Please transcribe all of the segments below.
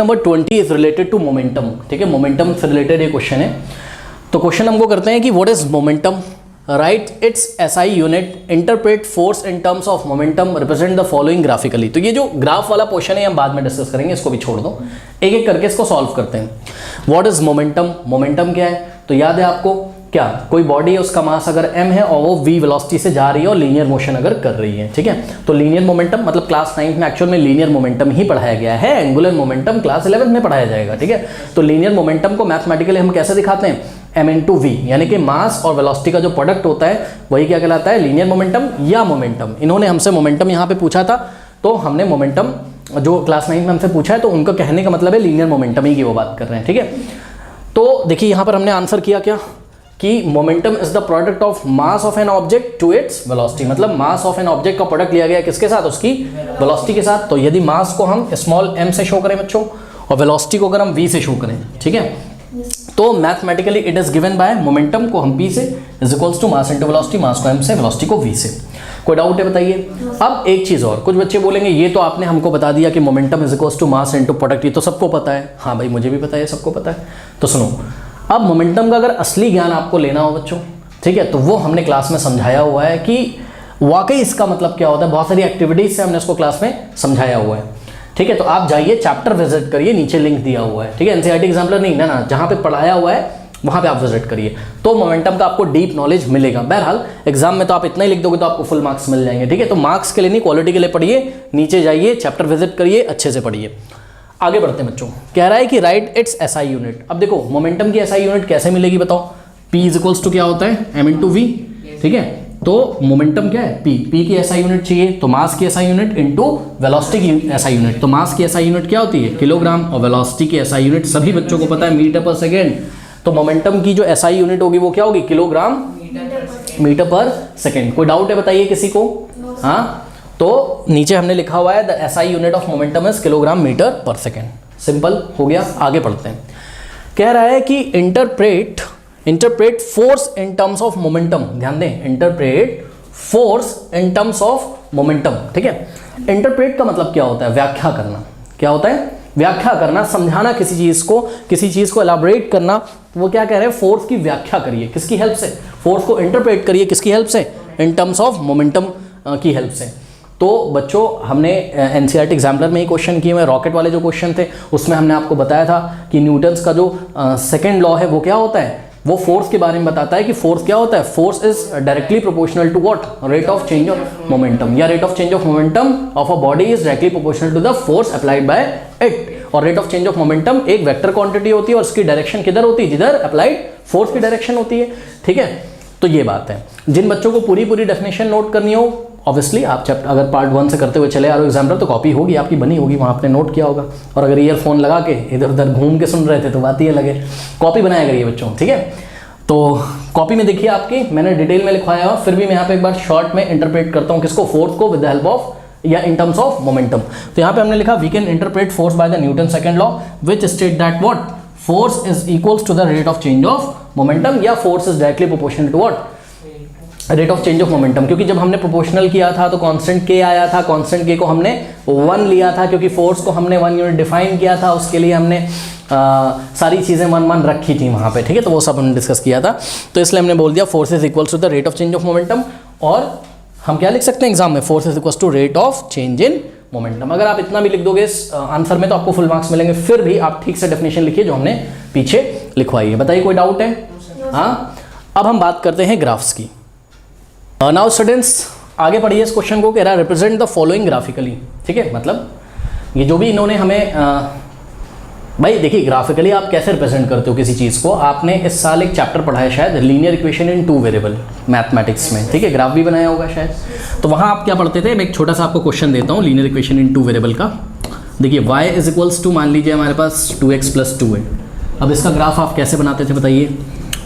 Number 20 is related to momentum. ठीक है, momentum से रिलेटेड ये क्वेश्चन है। तो क्वेश्चन हमको करते हैं कि what is momentum, right it's SI unit, interpret force in terms of momentum, represent the following graphically. तो ये जो ग्राफ वाला पोर्शन है हम बाद में डिस्कस करेंगे, इसको भी छोड़ दो, एक एक करके इसको सॉल्व करते हैं। व्हाट इज मोमेंटम, मोमेंटम क्या है? तो याद है आपको, क्या कोई बॉडी है, उसका मास अगर m है और वो v वेलोसिटी से जा रही है और लीनियर मोशन अगर कर रही है। ठीक है, तो लीनियर मोमेंटम मतलब क्लास 9 में एक्चुअल में लीनियर मोमेंटम ही पढ़ाया गया है, एंगुलर मोमेंटम क्लास 11 में पढ़ाया जाएगा। ठीक है, तो लीनियर मोमेंटम को मैथमेटिकली हम कैसे दिखाते हैं? m इंटू वी, यानी कि मास और वेलोसिटी का जो प्रोडक्ट होता है वही क्या कहलाता है? लीनियर मोमेंटम या मोमेंटम। इन्होंने हमसे मोमेंटम यहाँ पे पूछा था, तो हमने मोमेंटम जो क्लास 9 में हमसे पूछा है, तो उनका कहने का मतलब है लीनियर मोमेंटम ही की वो बात कर रहे हैं। ठीक है, तो देखिए यहाँ पर हमने आंसर किया क्या कि momentum is the product of mass of an object to its velocity, मतलब मास ऑफ एन ऑब्जेक्ट का प्रोडक्ट लिया गया किसके साथ? उसकी वेलोसिटी के साथ। तो यदि मास को हम स्मॉल m से शो करें बच्चों और वेलोसिटी को अगर हम v से शो करें, ठीक है, तो mathematically it is given by momentum को हम p से is equals to mass into velocity, mass को m से, वेलोसिटी को v से। कोई डाउट है बताइए? अब एक चीज और, कुछ बच्चे बोलेंगे ये तो आपने हमको बता दिया कि momentum is equals to mass into product, ये तो सबको पता है। हाँ भाई मुझे भी पता है, सबको पता है। तो सुनो, अब मोमेंटम का अगर असली ज्ञान आपको लेना हो बच्चों, ठीक है, तो वो हमने क्लास में समझाया हुआ है कि वाकई इसका मतलब क्या होता है। बहुत सारी एक्टिविटीज से हमने इसको क्लास में समझाया हुआ है। ठीक है, तो आप जाइए चैप्टर विजिट करिए, नीचे लिंक दिया हुआ है। ठीक है, एनसीईआरटी एग्जाम्पलर नहीं ना, जहाँ पे पढ़ाया हुआ है वहाँ पे आप विजिट करिए, तो मोमेंटम का आपको डीप नॉलेज मिलेगा। बहरहाल एग्जाम में तो आप इतना ही लिख दोगे तो आपको फुल मार्क्स मिल जाएंगे। ठीक है, तो मार्क्स के लिए नहीं, क्वालिटी के लिए पढ़िए, नीचे जाइए चैप्टर विजिट करिए, अच्छे से पढ़िए। आगे बढ़ते हैं बच्चों, कह रहा है कि राइट इट्स एसआई यूनिट। अब देखो मोमेंटम की एसआई यूनिट कैसे मिलेगी बताओ? P इज इक्वल्स टू क्या होता है? m into v. ठीक है, तो मोमेंटम क्या है? P की एसआई यूनिट चाहिए, तो मास की एसआई यूनिट इंटू वेलोसिटी की एसआई यूनिट। तो मास की एसआई यूनिट क्या होती है? किलोग्राम, और वेलोसिटी की एसआई यूनिट सभी बच्चों को पता है, मीटर पर सेकेंड। तो मोमेंटम की जो एसआई यूनिट होगी वो क्या होगी? Kilogram metre per second. कोई डाउट है बताइए किसी को? हाँ, तो नीचे हमने लिखा हुआ है the SI unit of momentum is kilogram metre per second. Simple हो गया। आगे पढ़ते हैं, कह रहा है कि interpret force in terms of momentum. ध्यान दें, interpret force in terms of momentum. ठीक है, इंटरप्रेट का मतलब क्या होता है? व्याख्या करना। क्या होता है? व्याख्या करना, समझाना किसी चीज को एलाबोरेट करना। वो क्या कह रहे हैं? फोर्स की व्याख्या करिए, किसकी हेल्प से? फोर्स को इंटरप्रेट करिए, किसकी हेल्प से? इन टर्म्स ऑफ मोमेंटम की हेल्प से। तो बच्चों हमने एनसीईआरटी एग्जाम्पलर में ही क्वेश्चन किए हुए, रॉकेट वाले जो क्वेश्चन थे उसमें हमने आपको बताया था कि न्यूटन्स का जो सेकंड लॉ है वो क्या होता है? वो फोर्स के बारे में बताता है कि फोर्स क्या होता है? Force is directly proportional to what? Rate of change of momentum, या rate of change of momentum of a body is directly proportional to the force applied by it. और rate of change of momentum एक vector quantity होती है और उसकी direction किधर होती है? जिधर अप्लाइड फोर्स की डायरेक्शन होती है। ठीक है, तो ये बात है। जिन बच्चों को पूरी डेफिनेशन नोट करनी हो, ऑब्वियसली आप अगर पार्ट 1 से करते हुए चले आ रहे हो एग्जाम्पल, तो कॉपी होगी आपकी, बनी होगी, वहाँ आपने नोट किया होगा। और अगर ईयरफोन लगा के इधर उधर घूम के सुन रहे थे तो बात ही अलग है। कॉपी बनाया करिए बच्चों, ठीक है। तो कॉपी में देखिए आपकी मैंने डिटेल में लिखवाया हुआ, फिर भी मैं यहाँ पे एक बार शॉर्ट में इंटरप्रेट करता हूँ किसको? फोर्स को विद द हेल्प ऑफ या इन टर्म्स ऑफ मोमेंटम। तो यहाँ पे हमने लिखा we can interpret force by the Newton second law which state that what? Force is equals to the rate of change of momentum, या force is directly proportional to what? Rate of change of momentum. क्योंकि जब हमने proportional किया था तो constant के आया था, कांस्टेंट के को हमने 1 लिया था, क्योंकि फोर्स को हमने 1 यूनिट डिफाइन किया था, उसके लिए हमने सारी चीज़ें 1 रखी थी वहाँ पे। ठीक है, तो वो सब हमने डिस्कस किया था, तो इसलिए हमने बोल दिया force is equals to the rate of change of momentum. और हम क्या लिख सकते हैं एग्जाम में? Force is equals to rate of change in momentum. अगर आप इतना भी लिख दोगे इस आंसर में तो आपको फुल मार्क्स मिलेंगे। फिर भी आप ठीक से डेफिनेशन लिखिए जो हमने पीछे लिखवाई है। बताइए कोई डाउट है? हाँ, अब हम बात करते हैं ग्राफ्स की। नाउ स्टूडेंट्स आगे पढ़िए इस क्वेश्चन को, कह रहा है रिप्रेजेंट द फॉलोइंग ग्राफिकली। ठीक है, मतलब ये जो भी इन्होंने हमें भाई देखिए ग्राफिकली आप कैसे रिप्रेजेंट करते हो किसी चीज़ को। आपने इस साल एक चैप्टर पढ़ा है शायद, linear equation in 2 variable mathematics में। ठीक है, ग्राफ भी बनाया होगा शायद। तो वहाँ आप क्या पढ़ते थे? मैं एक छोटा सा आपको क्वेश्चन देता हूँ लीनियर इक्वेशन इन 2 वेरिएबल का। देखिए y इज इक्वल्स टू, मान लीजिए हमारे पास 2x + 2 है। अब इसका ग्राफ आप कैसे बनाते थे बताइए?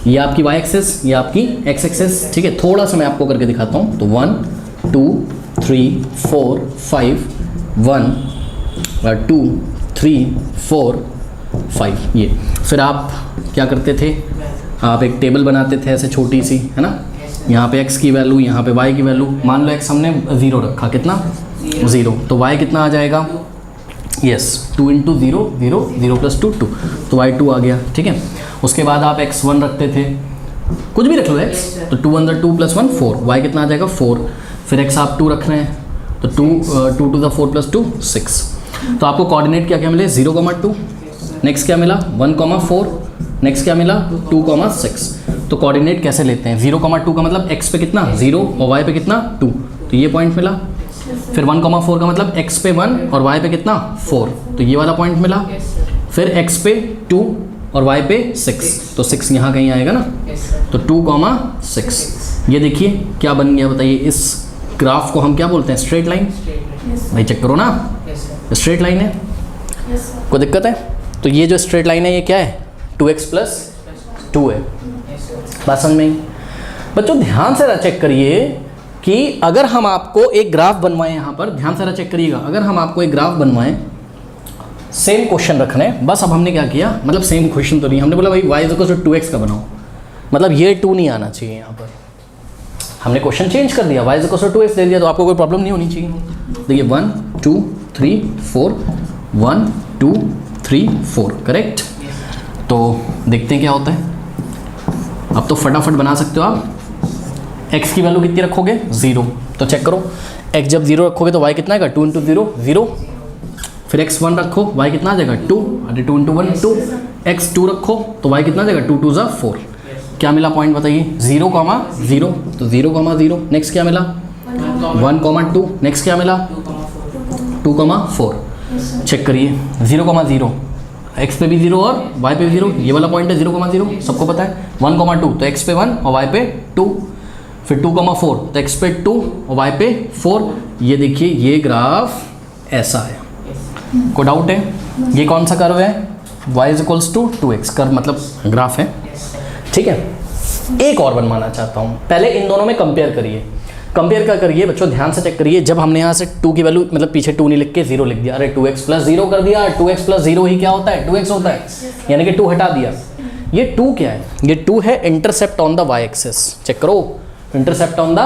ये आपकी y एक्सिस, ये आपकी x एक्सिस। ठीक है, थोड़ा सा मैं आपको करके दिखाता हूँ। तो 1 2 3 4 5 1 2 3 4 5 ये। फिर आप क्या करते थे? आप एक टेबल बनाते थे ऐसे छोटी सी, है ना। यहाँ पे x की वैल्यू, यहाँ पे y की वैल्यू। मान लो x हमने 0 रखा, कितना? 0। तो y कितना आ जाएगा? यस 2 इंटू 0 0 0 प्लस 2 2, तो y2 आ गया। ठीक है, उसके बाद आप x1 रखते थे, कुछ भी रख लो x, तो 2 1 2 प्लस 1 4, y कितना आ जाएगा 4, फिर x आप 2 रख रहे हैं तो 2 टू द 4 प्लस 2 6। तो आपको कोऑर्डिनेट क्या क्या मिले 0,2, नेक्स्ट क्या मिला 1,4, नेक्स्ट क्या मिला 2,6। तो कोऑर्डिनेट कैसे लेते हैं, 0,2 का मतलब x पे कितना 0 और y पे कितना 2, तो ये पॉइंट मिला। फिर 1,4 का मतलब x पे 1 और y पे कितना 4, तो ये वाला पॉइंट मिला। फिर x पे 2 और y पे 6, तो 6 यहाँ कहीं आएगा ना, तो 2,6। ये देखिए क्या बन गया बताइए, इस ग्राफ को हम क्या बोलते हैं स्ट्रेट लाइन। भाई चेक करो ना, स्ट्रेट लाइन है, कोई दिक्कत है? तो ये जो स्ट्रेट लाइन है ये क्या है 2x प्लस 2 है। बात समझ में? बच्चों ध्यान से चेक करिए कि अगर हम आपको एक ग्राफ बनवाएं, यहाँ पर ध्यान से चेक करिएगा, अगर हम आपको एक ग्राफ बनवाएं, सेम क्वेश्चन रखने, बस अब हमने क्या किया, मतलब सेम क्वेश्चन तो नहीं, हमने बोला भाई y = 2x का बनाओ, मतलब ये 2 नहीं आना चाहिए यहाँ पर, हमने क्वेश्चन चेंज कर दिया, y = 2x दे दिया, तो आपको कोई प्रॉब्लम नहीं होनी चाहिए। देखिए 1 2 3 4 1 2 3 4 करेक्ट। तो देखते हैं क्या होता है। अब तो फटाफट बना सकते हो आप। x की वैल्यू कितनी रखोगे 0, तो चेक करो x जब 0 रखोगे तो y कितना आएगा 2 इंटू 0 0, फिर x 1 रखो y कितना आ जाएगा 2, अरे 2 इंटू 1 2, x 2 रखो तो y कितना आ जाएगा 2 2 = 4। क्या मिला पॉइंट बताइए 0, 0, तो 0, 0, नेक्स्ट क्या मिला 1, 2, नेक्स्ट क्या मिला 2, 4। चेक करिए 0, 0, x पे भी 0 और y पे भी 0, ये वाला पॉइंट है 0, 0, सबको पता है। 1, 2, तो x पे 1 और y पे 2, फिर 2, 4 तो x पे 2 और y पे 4। ये देखिए ये ग्राफ ऐसा है, कोई डाउट है? ये कौन सा कर्व है y = 2x कर्व, मतलब ग्राफ है। ठीक है, एक और बनवाना चाहता हूँ, पहले इन दोनों में कंपेयर करिए। कंपेयर क्या करिए बच्चों, ध्यान से चेक करिए। जब हमने यहाँ से 2 की वैल्यू मतलब पीछे 2 नहीं लिख के 0 लिख दिया, अरे 2x प्लस 0 कर दिया, 2x प्लस 0 ही क्या होता है 2x होता है, यानी कि 2 हटा दिया। ये 2 क्या है, ये 2 है intercept on the y axis. Check करो intercept on the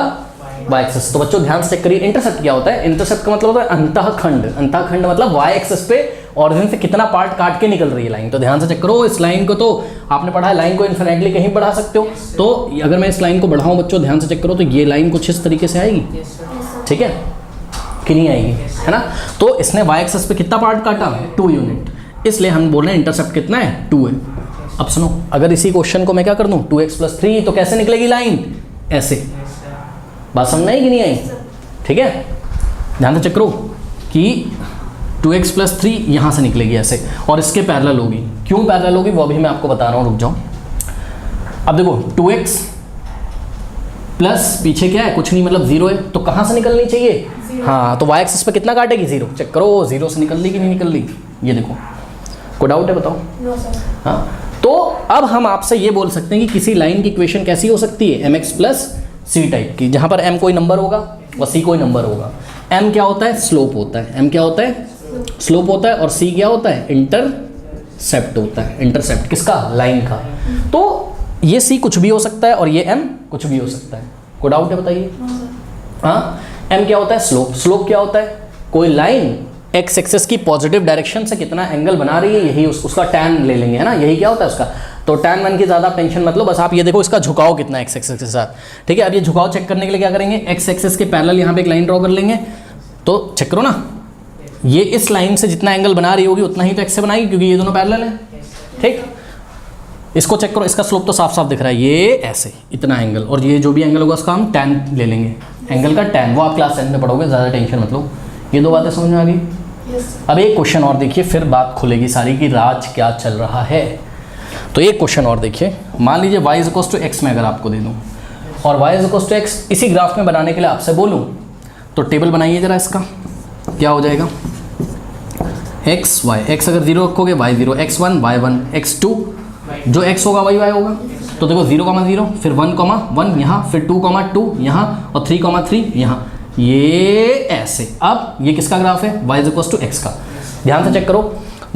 y axis. तो बच्चों ध्यान से चेक करिए इंटरसेप्ट क्या होता है। इंटरसेप्ट का मतलब होता है अंतःखंड, अंतःखंड मतलब y एक्सिस पे ऑरिजिन से कितना पार्ट काट के निकल रही है लाइन। तो ध्यान से चेक करो, इस लाइन को तो आपने पढ़ा है, लाइन को इन्फिनेटली कहीं बढ़ा सकते हो। तो अगर मैं इस लाइन को बढ़ाऊं बच्चों ध्यान से चेक करो, तो ये लाइन कुछ इस तरीके से आएगी, ठीक है कि नहीं आएगी, है ना। तो इसने y एक्सिस पे कितना पार्ट काटा 2 यूनिट, इसलिए हम बोल रहे हैं इंटरसेप्ट कितना है 2 है। अब सुनो, अगर इसी क्वेश्चन को मैं क्या कर दूं 2x प्लस 3, तो कैसे निकलेगी लाइन ऐसे। बात समझ में आई कि नहीं आई? ठीक है, ध्यान से चेक करो कि 2x प्लस 3 यहाँ से निकलेगी ऐसे, और इसके पैरेलल होगी। क्यों पैरेलल होगी वो अभी मैं आपको बता रहा हूँ, रुक जाओ। अब देखो 2x प्लस पीछे क्या है कुछ नहीं, मतलब 0 है, तो कहाँ से निकलनी चाहिए, हाँ तो y एक्सिस पे कितना काटेगी 0। चेक करो 0 से निकल ली कि नहीं निकल ली, ये देखो। कोई डाउट है बताओ? हाँ, तो अब हम आपसे ये बोल सकते हैं कि किसी लाइन की इक्वेशन कैसी हो सकती है mx प्लस c टाइप की, जहाँ पर m कोई नंबर होगा और c कोई नंबर होगा। m क्या होता है स्लोप होता है, m क्या होता है स्लोप होता है, और c क्या होता है इंटरसेप्ट होता है। इंटरसेप्ट किसका, लाइन का। तो ये c कुछ भी हो सकता है और ये m कुछ भी हो सकता है। कोई डाउट है बताइए? हाँ, m क्या होता है स्लोप, स्लोप क्या होता है कोई लाइन x एक्सिस की पॉजिटिव डायरेक्शन से कितना एंगल बना रही है, यही उसका tan ले लेंगे, है ना, यही क्या होता है उसका। तो tan 1 की ज़्यादा टेंशन मतलब, बस आप ये देखो इसका झुकाव कितना है x एक्सिस के साथ। ठीक है, अब ये झुकाव चेक करने के लिए क्या करेंगे, x एक्सिस के पैरेलल यहाँ पे एक लाइन ड्रॉ कर लेंगे। तो चेक करो ना, ये इस लाइन से जितना एंगल बना रही होगी उतना ही तो x से बनाएगी, क्योंकि ये दोनों पैरेलल हैं। ठीक, इसको चेक करो, इसका स्लोप तो साफ साफ दिख रहा है, ये ऐसे इतना एंगल, और ये जो भी एंगल होगा उसका हम tan ले लेंगे, एंगल का tan, वो आप क्लास 10 में पढ़ोगे, ज़्यादा टेंशन मत लो। ये दो बातें समझ में आ गई? अब एक क्वेश्चन और देखिए, फिर बात खुलेगी सारी कि राज क्या चल रहा है। तो एक क्वेश्चन और देखिए, मान लीजिए y = x में अगर आपको दे दूं और y = x इसी ग्राफ में बनाने के लिए आपसे बोलूं, तो टेबल बनाइए जरा इसका, क्या हो जाएगा x y, x अगर 0 रखोगे y 0, x1 y 1, x2 जो x होगा वही y होगा। तो देखो 0, 0, फिर 1, 1 यहाँ, फिर 2, 2 यहाँ, और 3, 3 यहाँ, ये ऐसे। अब ये किसका ग्राफ है y = x का। ध्यान से चेक करो,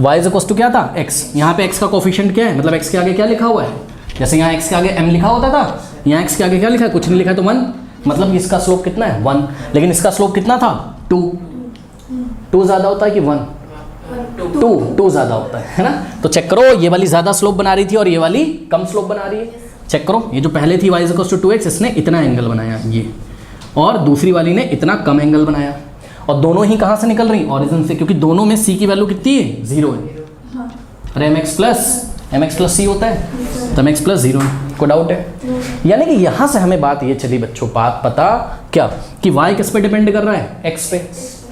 y = क्या था x, यहाँ पे x का कोफिशिएंट क्या है, मतलब x के आगे क्या लिखा हुआ है, जैसे यहाँ x के आगे m लिखा होता था, यहाँ x के आगे क्या लिखा है, कुछ नहीं लिखा, तो 1, मतलब इसका स्लोप कितना है 1, लेकिन इसका स्लोप कितना था 2 ज़्यादा होता है कि 1, टू ज़्यादा होता है ना। तो चेक करो, ये वाली ज़्यादा स्लोप बना रही थी और ये वाली कम स्लोप बना रही है। चेक करो, ये जो पहले थी y = 2x, इसने इतना एंगल बनाया ये, और दूसरी वाली ने इतना कम एंगल बनाया, और दोनों ही कहाँ से निकल रही, ओरिजिन से, क्योंकि दोनों में c की वैल्यू कितनी है, 0 है। अरे mx प्लस c होता है, तो mx प्लस 0 को डाउट है। यानी कि यहाँ से हमें बात ये चली बच्चों, बात पता क्या, कि y किस पे डिपेंड कर रहा है,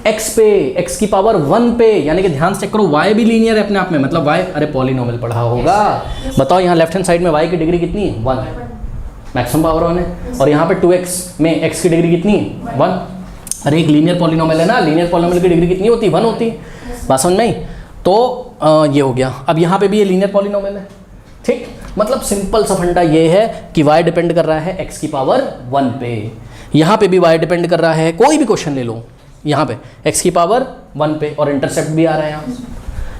x पे, x की पावर 1 पे। यानी कि ध्यान से चेक करो, y भी लीनियर है अपने आप में, मतलब y, अरे पॉलिनोमियल पढ़ा होगा, बताओ यहाँ लेफ्ट हैंड साइड में y की डिग्री कितनी है, 1, मैक्सिमम पावर 1 है, और यहाँ पे 2x में x की डिग्री कितनी है, 1। अरे एक लीनियर पॉलिनोमियल है ना, लीनियर पॉलिनोमियल की डिग्री कितनी होती है, 1 होती है। बात समझ में आई? तो ये हो गया। अब यहाँ पे भी ये लीनियर पॉलिनोमियल है, ठीक। मतलब सिंपल सा फंडा ये है कि y डिपेंड कर रहा है x की पावर 1 पे, यहाँ पे भी y डिपेंड कर रहा है, कोई भी क्वेश्चन ले लो, यहाँ पे x की पावर 1 पे, और इंटरसेप्ट भी आ रहा है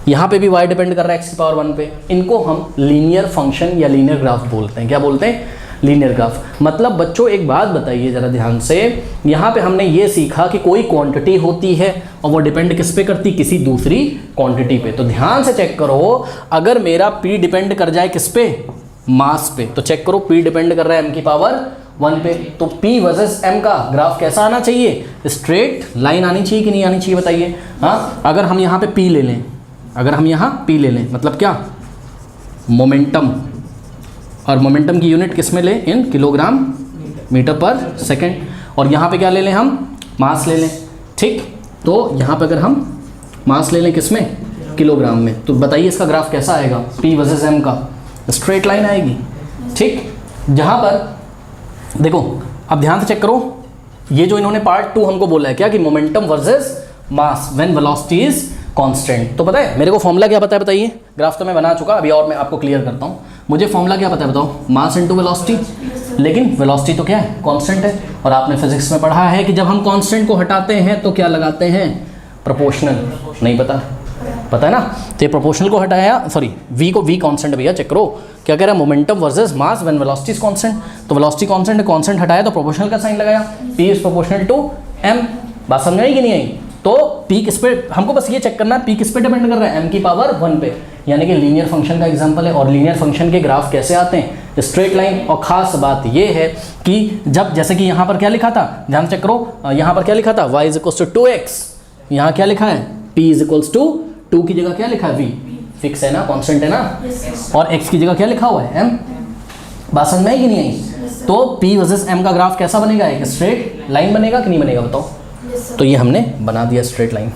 यहाँ पे भी y डिपेंड कर रहा है x की पावर 1 पे। इनको हम लीनियर फंक्शन या लीनियर ग्राफ बोलते हैं। क्या बोलते हैं, लीनियर ग्राफ। मतलब बच्चों एक बात बताइए ज़रा ध्यान से, यहाँ पे हमने ये सीखा कि कोई क्वांटिटी होती है और वो डिपेंड किस पे करती, किसी दूसरी क्वांटिटी पे। तो ध्यान से चेक करो, अगर मेरा p डिपेंड कर जाए किस पे, मास पे, तो चेक करो p डिपेंड कर रहा है m की पावर 1 पे, तो p वर्सेस m का ग्राफ कैसा आना चाहिए, स्ट्रेट लाइन आनी चाहिए कि नहीं आनी चाहिए, बताइए। हाँ, अगर हम यहाँ पे p ले लें, अगर हम यहाँ p ले लें, मतलब क्या, मोमेंटम, और मोमेंटम की यूनिट किस में लें, in kilogram metre per second, और यहाँ पे क्या ले लें हम, मास ले लें, ठीक। तो यहाँ पे अगर हम मास ले लें किस में, किलोग्राम में, तो बताइए इसका ग्राफ कैसा आएगा, p वर्सेस m का, स्ट्रेट लाइन आएगी, ठीक। जहाँ पर देखो, अब ध्यान से चेक करो, ये जो इन्होंने पार्ट 2 हमको बोला है क्या, कि momentum versus mass when velocity is constant. तो पता है मेरे को फॉर्मूला क्या पता है, बताइए। ग्राफ तो मैं बना चुका, अभी और मैं आपको क्लियर करता हूँ। मुझे फॉर्मूला क्या पता है, बताओ, मास इनटू वेलोसिटी, लेकिन वेलोसिटी तो क्या है, कांस्टेंट है, और आपने फिजिक्स में पढ़ा है कि जब हम कांस्टेंट को हटाते हैं तो क्या लगाते हैं, प्रोपोर्शनल। नहीं पता, पता है ना, तो ये प्रोपोर्शनल को हटाया, सॉरी v को, v कांस्टेंट भैया, चेक करो क्या कह रहा है, momentum versus mass when velocity is constant. तो वेलोसिटी कांस्टेंट है, कांस्टेंट हटाया तो प्रोपोर्शनल का साइन लगाया, p is proportional to m। बात समझ आई कि नहीं आई? तो p किस पे, हमको बस ये चेक करना है p किस पे डिपेंड कर रहा है, m की पावर 1 पे, यानी कि लीनियर फंक्शन का एग्जांपल है। और लीनियर फंक्शन के ग्राफ कैसे आते हैं, स्ट्रेट लाइन। और खास बात ये है कि जब, जैसे कि यहाँ पर क्या लिखा था, ध्यान चेक करो, यहाँ पर क्या लिखा था, y = 2x, यहाँ क्या लिखा है, p = 2 की जगह क्या लिखा है, v, फिक्स है ना, कांस्टेंट है ना, और x की जगह क्या लिखा हुआ है, m। बात समझ में आई कि नहीं आई? तो p वर्सेस m का ग्राफ कैसा बनेगा, एक स्ट्रेट लाइन बनेगा कि नहीं बनेगा, बताओ। तो ये हमने बना दिया स्ट्रेट लाइन,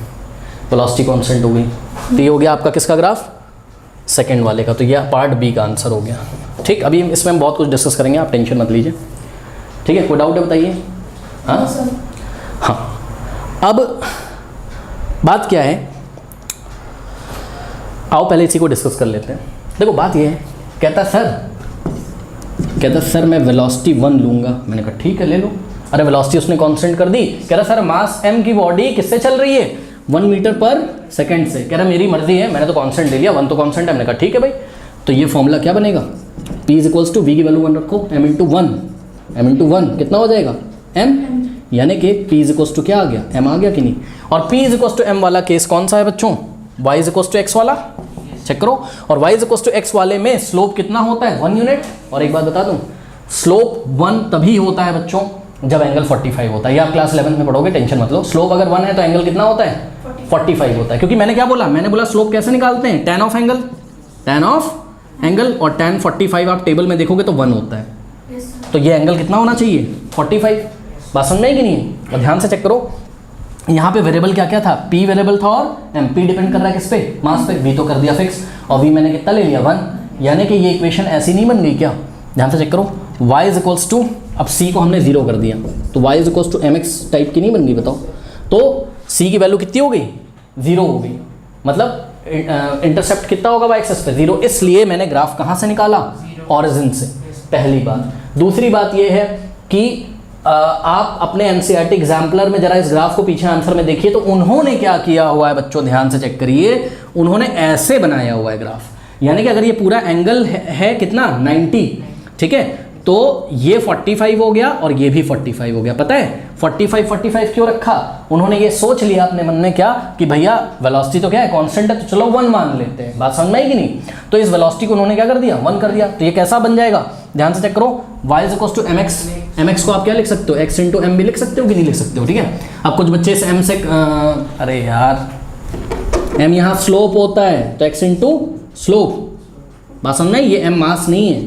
वेलोसिटी कांस्टेंट हो गई। तो ये हो गया आपका किसका ग्राफ, सेकंड वाले का। तो ये पार्ट बी का आंसर हो गया, ठीक। अभी इसमें हम बहुत कुछ डिस्कस करेंगे, आप टेंशन मत लीजिए, ठीक है। कोई डाउट है बताइए। हाँ, अब बात क्या है, आओ पहले इसी को डिस्कस कर लेते हैं। देखो बात ये है, कहता सर मैं वेलोसिटी 1 लूँगा। मैंने कहा ठीक है ले लो। अरे वेलोसिटी उसने कांस्टेंट कर दी। कह रहा सर मास m की बॉडी किससे चल रही है, 1 मीटर पर सेकंड से। कह रहा मेरी मर्जी है, मैंने तो कांस्टेंट ले लिया, 1 तो कांस्टेंट है। मैंने कहा ठीक है भाई। तो ये फॉर्मूला क्या बनेगा, p = v की वैल्यू 1 रखो, m × 1 कितना हो जाएगा, m, यानी कि p = क्या आ गया, m आ गया कि नहीं। और p = m वाला केस कौन सा है बच्चों, y = x वाला, चेक करो। और y = x वाले में स्लोप कितना होता है, 1 यूनिट। और एक बात बता दूं, स्लोप 1 तभी होता है बच्चों जब एंगल 45 होता है। ये आप क्लास 11 में पढ़ोगे, टेंशन मत लो। स्लोप अगर 1 है तो एंगल कितना होता है, 45 होता है। क्योंकि मैंने क्या बोला, मैंने बोला स्लोप कैसे निकालते हैं, tan ऑफ एंगल, और tan 45 आप टेबल में देखोगे तो 1 होता है। तो ये एंगल कितना होना चाहिए, 45। बात समझ में आई कि नहीं। और ध्यान से चेक करो, यहाँ पे वेरिएबल क्या क्या था, p वेरिएबल था और m, p डिपेंड कर रहा है किस पे, मास पे, v तो कर दिया फिक्स, और v मैंने कितना ले लिया, 1। यानी कि ये इक्वेशन ऐसी नहीं बन गई क्या, ध्यान से चेक करो। y = अब c को हमने 0 कर दिया, तो y = mx टाइप की नहीं बन गई, बताओ। तो c की वैल्यू कितनी हो गई, 0 हो गई। मतलब इंटरसेप्ट कितना होगा y एक्सिस पे, 0। इसलिए मैंने ग्राफ कहाँ से निकाला, ऑरिजिन से, पहली बात। दूसरी बात ये है कि आप अपने NCERT एग्जाम्पलर में जरा इस ग्राफ को पीछे आंसर में देखिए, तो उन्होंने क्या किया हुआ है बच्चों, ध्यान से चेक करिए। उन्होंने ऐसे बनाया हुआ है ग्राफ, यानी कि अगर ये पूरा एंगल है कितना, 90, ठीक है, तो ये 45 हो गया और ये भी 45 हो गया। पता है 45 क्यों रखा? उन्होंने ये सोच लिया अपने मन में क्या कि भैया वेलोसिटी तो क्या है, कांस्टेंट है, तो चलो 1 मान लेते हैं। बात समझ में आई कि नहीं? तो इस वेलोसिटी को उन्होंने क्या कर दिया, 1 कर दिया। तो ये कैसा बन जाएगा, ध्यान से चेक करो, y equals to mx। mx को आप क्या लिख सकते हो, x इंटू एम भी लिख सकते हो कि नहीं लिख सकते हो, ठीक है। अब कुछ बच्चे इस m से अरे यार m यहाँ स्लोप होता है तो x इंटू स्लोप, बात समझ में आई? ये m मास नहीं है,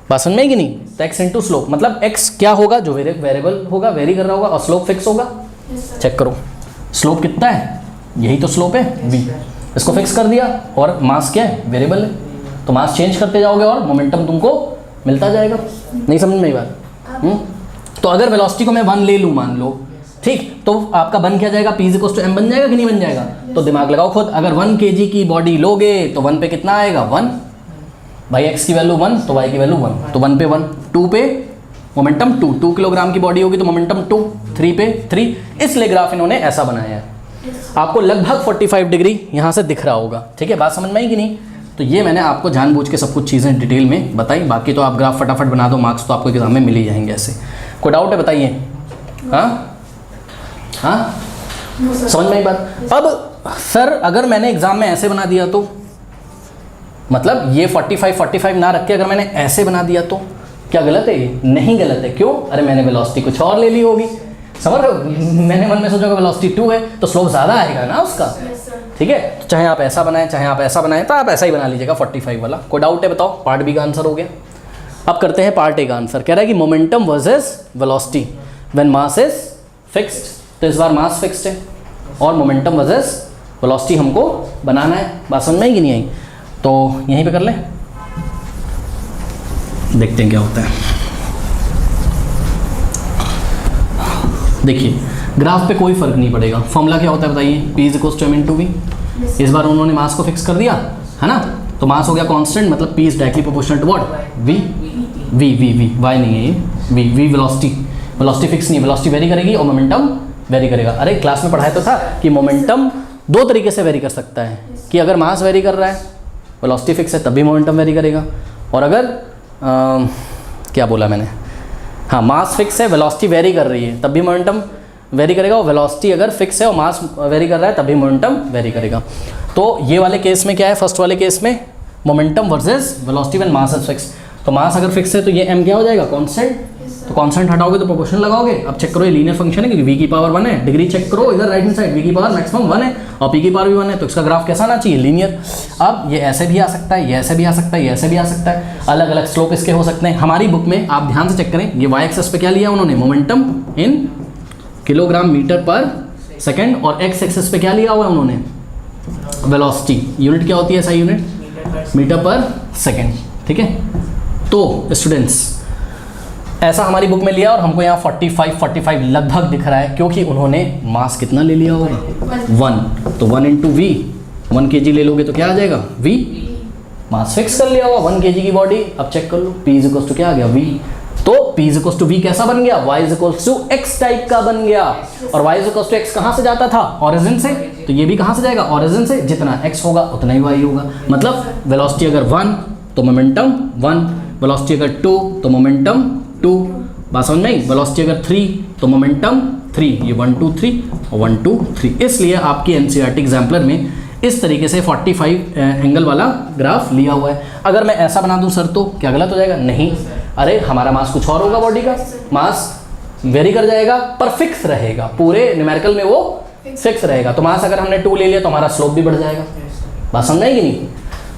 बात समझ में आई कि नहीं? तो x इंटू स्लोप मतलब x क्या होगा, जो वेरिएबल होगा, वेरी कर रहा होगा, और स्लोप फिक्स होगा। चेक करो स्लोप कितना है, यही तो स्लोप है v, इसको फिक्स कर दिया, और मास क्या है, वेरिएबल है, तो मास चेंज करते जाओगे और मोमेंटम तुमको मिलता जाएगा। नहीं समझ में आई बात? तो अगर वेलोसिटी को मैं 1 ले लूँ मान लो, ठीक, तो आपका बन क्या जाएगा, p इक्वल्स टू m बन जाएगा कि नहीं बन जाएगा? तो दिमाग लगाओ खुद, अगर 1 kg की बॉडी लोगे तो 1 पे कितना आएगा, 1 भाई, x की वैल्यू 1 तो y की वैल्यू 1, तो 1 पे 1, 2 पे मोमेंटम 2 किलोग्राम की बॉडी होगी तो मोमेंटम 2, 3 पे 3, इसलिए ग्राफ इन्होंने ऐसा बनाया है। आपको लगभग 45 डिग्री यहाँ से दिख रहा होगा, ठीक है, बात समझ में आई कि नहीं? तो ये मैंने आपको जानबूझ के सब कुछ चीज़ें डिटेल में बताई, बाकी तो आप ग्राफ फटाफट बना दो, मार्क्स तो आपको एग्जाम में मिल ही जाएंगे ऐसे। कोई डाउट है बताइए? हाँ समझ में आई बात? अब सर अगर मैंने एग्जाम में ऐसे बना दिया तो, मतलब ये 45 ना रख के अगर मैंने ऐसे बना दिया तो क्या गलत है? ये नहीं गलत है। क्यों? अरे मैंने वेलोसिटी कुछ और ले ली होगी, समझ रहे हो? मैंने मन में सोचा कि वेलोसिटी 2 है तो स्लोप ज़्यादा आएगा ना उसका, ठीक है। तो चाहे आप ऐसा बनाएं चाहे आप ऐसा बनाएं, तो आप ऐसा ही बना लीजिएगा 45 वाला। कोई डाउट है बताओ? पार्ट बी का आंसर हो गया। अब करते हैं पार्ट ए का आंसर। कह रहा है कि momentum versus velocity when mass is fixed, तो इस बार मास फिक्स्ड है और मोमेंटम वर्सेस वेलोसिटी हमको बनाना है। बात समझ में आई कि नहीं आई? तो यहीं पे कर लें, देखते हैं क्या होता है। देखिए ग्राफ पे कोई फर्क नहीं पड़ेगा, फॉर्मूला क्या होता है बताइए, p equals to m into v. इस बार उन्होंने मास को फिक्स कर दिया है ना, तो मास हो गया कांस्टेंट, मतलब p is directly proportional to what, v y नहीं है ये, v वेलोसिटी फिक्स नहीं है, वेलोसिटी वेरी करेगी और मोमेंटम वेरी करेगा। अरे क्लास में पढ़ाया तो था कि मोमेंटम 2 तरीके से वेरी कर सकता है, कि अगर मास वेरी कर रहा है, वेलोसिटी फिक्स है, तब भी मोमेंटम वेरी करेगा, और अगर क्या बोला मैंने, हाँ मास फिक्स है, वेलोसिटी वेरी कर रही है, तब भी मोमेंटम वेरी करेगा, और वेलोसिटी अगर फिक्स है और मास वेरी कर रहा है तब भी मोमेंटम वेरी करेगा। तो ये वाले केस में क्या है, फर्स्ट वाले केस में momentum versus velocity when mass is fix, तो मास अगर फिक्स है तो ये m क्या हो जाएगा, कांस्टेंट, तो कांस्टेंट हटाओगे तो प्रोपोर्शनल लगाओगे। अब चेक करो ये लीनियर फंक्शन है क्योंकि v की पावर 1 है, डिग्री चेक करो इधर राइट हैंड साइड, v की पावर मैक्सिमम 1 है और p की पावर भी 1 है, तो इसका ग्राफ कैसा आना चाहिए, लीनियर। अब ये ऐसे भी आ सकता है, ये ऐसे भी आ सकता है, ये ऐसे भी आ सकता है, अलग अलग स्लोप इसके हो सकते हैं। हमारी बुक में आप ध्यान से चेक करें, ये y एक्सिस पे क्या लिया उन्होंने, momentum in kilogram metre per second, और x एक्सिस पे क्या लिया हुआ है उन्होंने, वेलोसिटी। यूनिट क्या होती है, ऐसा यूनिट मीटर पर सेकेंड, ठीक है। तो स्टूडेंट्स ऐसा हमारी बुक में लिया और हमको यहाँ 45 लगभग दिख रहा है, क्योंकि उन्होंने मास कितना ले लिया होगा, 1, तो 1 इंटू वी, 1 kg ले लोगे तो क्या आ जाएगा, v, मास फिक्स कर लिया होगा 1 kg की बॉडी। अब चेक कर लो p इक्वल्स टू क्या आ गया, v, तो p इक्वल्स टू v कैसा बन गया, y equals to x type का बन गया, और y इक्वल्स टू x कहाँ से जाता था, ओरिजिन से, तो ये भी कहाँ से जाएगा, ओरिजिन से। जितना x होगा उतना ही y होगा, मतलब वेलोसिटी अगर 1 तो मोमेंटम 1, वेलोसिटी अगर 2 तो मोमेंटम 2, बात समझ में आई, वेलोसिटी अगर 3 तो मोमेंटम 3, ये 1 2 3 और 1 2 3। इसलिए आपकी एनसीईआरटी एग्जाम्पलर में इस तरीके से 45 एंगल वाला ग्राफ लिया हुआ है। अगर मैं ऐसा बना दूं सर तो क्या गलत हो जाएगा, नहीं, अरे हमारा मास कुछ और होगा, बॉडी का मास वेरी कर जाएगा पर फिक्स रहेगा, पूरे न्यूमेरिकल में वो फिक्स रहेगा। तो मास अगर हमने 2 ले लिया तो हमारा स्लोप भी बढ़ जाएगा, बात समझ आई कि नहीं।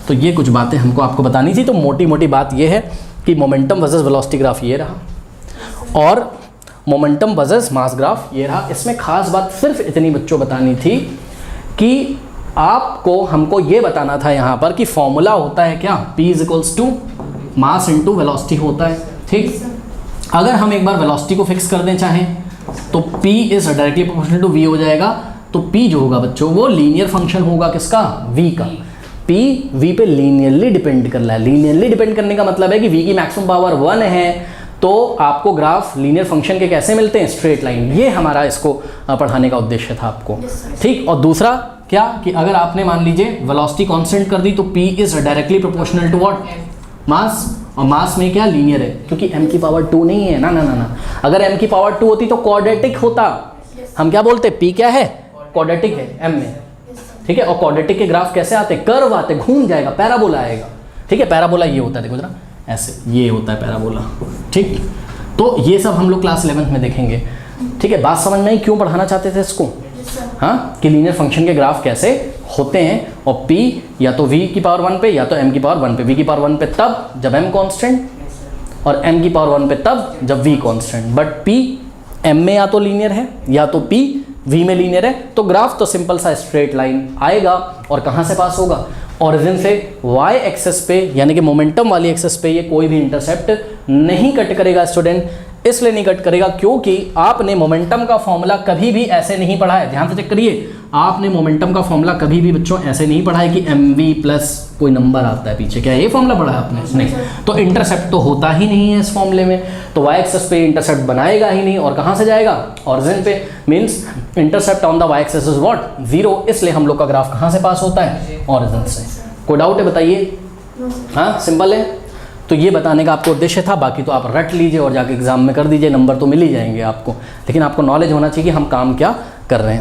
तो ये कुछ बातें हमको आपको बतानी थी। तो मोटी मोटी बात ये है कि मोमेंटम वर्सेस वेलोसिटी ग्राफ ये रहा और मोमेंटम वर्सेस मास ग्राफ ये रहा। इसमें खास बात सिर्फ इतनी बच्चों बतानी थी कि आपको हमको ये बताना था यहाँ पर कि फॉर्मूला होता है क्या, P equals to mass into velocity होता है, ठीक। अगर हम एक बार वेलोसिटी को फिक्स कर दें चाहें तो P is directly proportional to V हो जाएगा। तो P जो होगा बच्चों वो लीनियर फंक्शन होगा किसका, V का। P V पे लीनियरली डिपेंड कर रहा है। लीनियरली डिपेंड करने का मतलब है कि V की मैक्सिमम पावर 1 है तो आपको ग्राफ लीनियर फंक्शन के कैसे मिलते हैं, स्ट्रेट लाइन। ये हमारा इसको पढ़ाने का उद्देश्य था आपको, ठीक। और दूसरा क्या कि अगर आपने मान लीजिए वेलोसिटी कांस्टेंट कर दी तो P is directly proportional to what, mass, और मास में क्या लीनियर है क्योंकि m की पावर 2 नहीं है ना ना ना ना। अगर m की पावर 2 होती तो क्वाड्रेटिक होता। हम क्या बोलते, p क्या है, क्वाड्रेटिक है m में, ठीक है। और क्वाड्रेटिक के ग्राफ कैसे आते, कर्व आते, घूम जाएगा, पैराबोला आएगा, ठीक है। पैराबोला ये होता है, देखो जरा ऐसे, ये होता है पैराबोला, ठीक। तो ये सब हम लोग क्लास 11th में देखेंगे, ठीक है। बात समझ में आई क्यों पढ़ाना चाहते थे इसको, हाँ, कि लीनियर फंक्शन के ग्राफ कैसे होते हैं। और p या तो v की पावर 1 पे या तो m की पावर 1 पे। v की पावर 1 पे तब जब m कांस्टेंट, और m की पावर 1 पे तब जब v constant. But p m में या तो लीनियर है या तो p v में लीनियर है, तो ग्राफ तो सिंपल सा स्ट्रेट लाइन आएगा। और कहाँ से पास होगा, ओरिजिन से y एक्सेस पे, यानी कि मोमेंटम वाली एक्सेस पे ये कोई भी इंटरसेप्ट नहीं कट करेगा स्टूडेंट। इसलिए नहीं कट करेगा क्योंकि आपने मोमेंटम का फॉर्मूला कभी भी ऐसे नहीं पढ़ा है। ध्यान से चेक करिए, आपने मोमेंटम का फॉर्मूला कभी भी बच्चों ऐसे नहीं पढ़ा है कि mv प्लस कोई नंबर आता है पीछे। क्या ये फॉर्मूला पढ़ा है आपने, नहीं। तो इंटरसेप्ट तो होता ही नहीं है इस फॉर्मूले में, तो y एक्सेस पे इंटरसेप्ट बनाएगा ही नहीं। और कहाँ से जाएगा, ओरिजिन पे, means intercept on the y axis is what, 0। इसलिए हम लोग का ग्राफ कहाँ से पास होता है, ओरिजिन से। कोई डाउट है बताइए, हाँ सिंपल है। तो ये बताने का आपको उद्देश्य था, बाकी तो आप रट लीजिए और जाके एग्जाम में कर दीजिए, नंबर तो मिल ही जाएंगे आपको। लेकिन आपको नॉलेज होना चाहिए कि हम काम क्या कर रहे हैं।